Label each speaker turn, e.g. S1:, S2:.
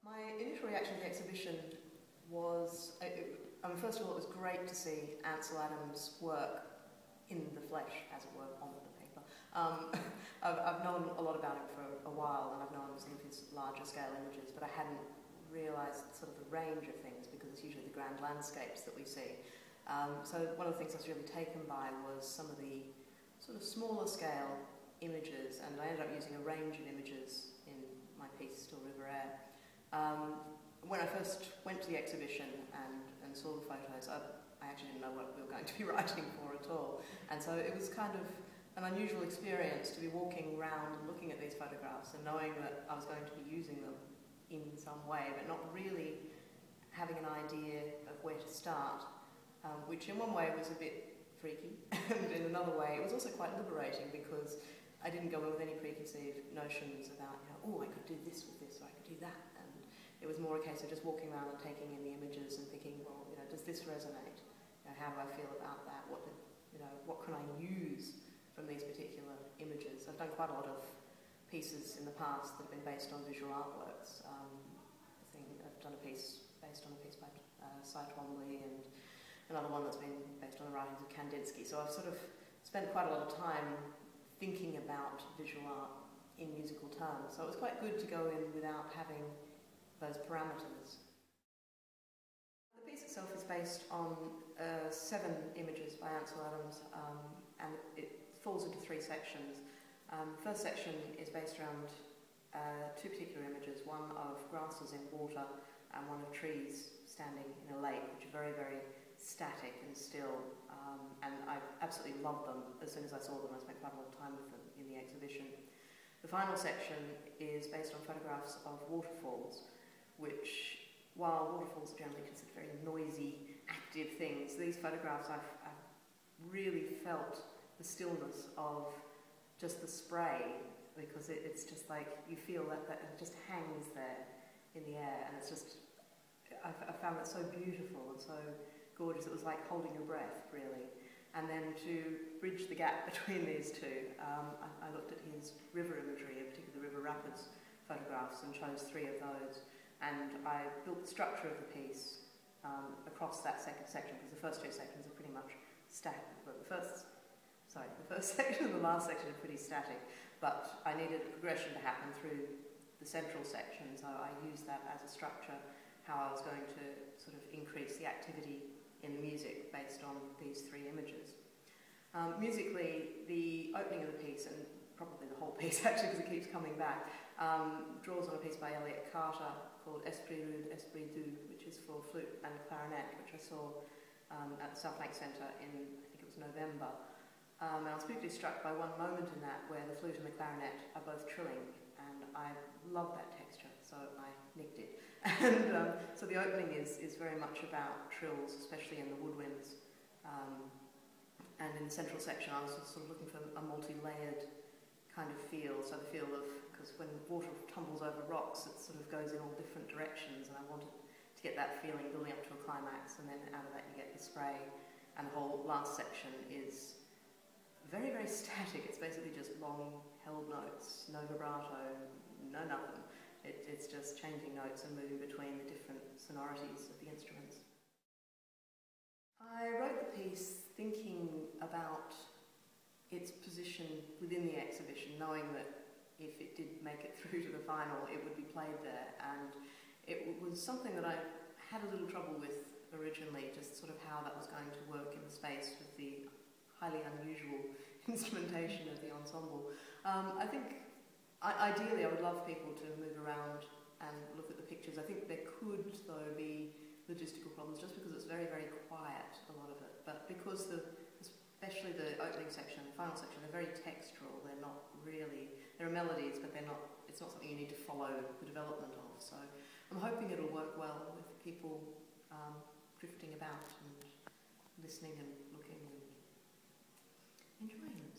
S1: My initial reaction to the exhibition was, first of all, it was great to see Ansel Adams' work in the flesh, as it were, on the paper. I've known a lot about him for a while, and I've known some of his larger scale images, but I hadn't realised sort of the range of things, because it's usually the grand landscapes that we see. So one of the things I was really taken by was some of the sort of smaller scale images, and I ended up using a range of images in my piece, Still River Air. When I first went to the exhibition and saw the photos, I actually didn't know what we were going to be writing for at all. And so it was kind of an unusual experience to be walking around and looking at these photographs and knowing that I was going to be using them in some way, but not really having an idea of where to start, which in one way was a bit freaky, and in another way it was also quite liberating, because I didn't go in with any preconceived notions about, oh, I could do this with this, or I could do that. And it was more a case of just walking around and taking in the images and thinking, well, does this resonate? How do I feel about that? What can I use from these particular images? I've done quite a lot of pieces in the past that have been based on visual artworks. I've done a piece based on a piece by Cy Twombly, and another one that's been based on the writings of Kandinsky. So I've sort of spent quite a lot of time thinking about visual art in musical terms. So it was quite good to go in without having those parameters. The piece itself is based on 7 images by Ansel Adams, and it falls into 3 sections. The first section is based around 2 particular images, one of grasses in water and one of trees standing in a lake, which are very, very static and still, and I absolutely loved them as soon as I saw them. I spent quite a lot of time with them in the exhibition. The final section is based on photographs of waterfalls, which, while waterfalls are generally considered very noisy, active things, these photographs I've really felt the stillness of just the spray, because it's just like you feel that it just hangs there in the air, and it's just, I found it so beautiful and so gorgeous. It was like holding your breath, really. And then to bridge the gap between these two, I looked at his river imagery, in particular the river rapids photographs, and chose 3 of those. And I built the structure of the piece across that second section, because the first 2 sections are pretty much static. But the first section and the last section are pretty static, but I needed a progression to happen through the central section, so I used that as a structure, how I was going to sort of increase the activity in the music based on these 3 images. Musically, the opening of the piece, and probably the whole piece actually, because it keeps coming back, draws on a piece by Elliott Carter called Esprit Rude, Esprit Doux, which is for flute and clarinet, which I saw at the South Bank Centre in, I think it was November. And I was particularly struck by one moment in that where the flute and the clarinet are both trilling, and I love that texture, so I nicked it. And so the opening is very much about trills, especially in the woodwinds. And in the central section I was sort of looking for a multi-layered kind of feel, so the feel of, because when water tumbles over rocks it sort of goes in all different directions, and I wanted to get that feeling building up to a climax, and then out of that you get the spray, and the whole last section is very, very static. It's basically just long held notes, no vibrato, no nothing. It's just changing notes and moving between the different sonorities of the instruments. I wrote the piece thinking about its position within the exhibition, knowing that if it did make it through to the final, it would be played there. And it was something that I had a little trouble with originally, just sort of how that was going to work in the space with the highly unusual instrumentation of the ensemble. I think, ideally, I would love people to move around and look at the pictures. I think there could, though, be logistical problems, just because it's very, very quiet, a lot of it. But because especially the opening section and the final section, they're very textural. They're not really, there are melodies, but it's not something you need to follow the development of. So I'm hoping it'll work well with people drifting about and listening and looking and enjoying it.